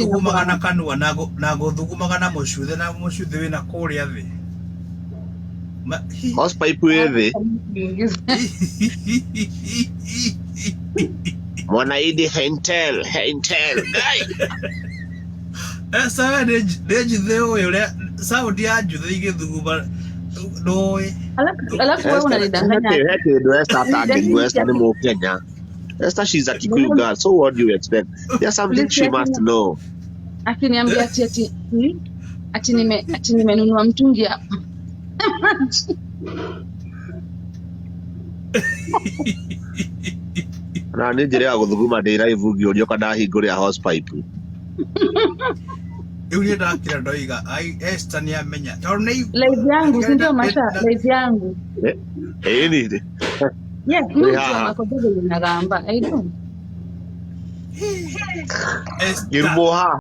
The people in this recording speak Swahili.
thugumaga na kanua na guthugumaga na mucuthe na mucuthe wina kuria thi Hose pipe wewe. Mwanaidi hentel. Guy. Esa njuthe uyu saundi ya njuthe igithuguma ndoi. Alafu wewe unanidanganya. Esther ni Mkenya. Esther, she's a Kikuyu girl. So what do you expect? There's something she must know. Akiniambia ati nimenunua mtungi hapa. Na ni njira ya guthuguma ndi live ngiorio kana hingũrĩa hose pipe. Yule ndakira ndoiga Esther ni amenya. Live yangu si ndio Masha, live yangu. Ni. Yes, mtu anakodogo linagamba. I don't. Girmoha.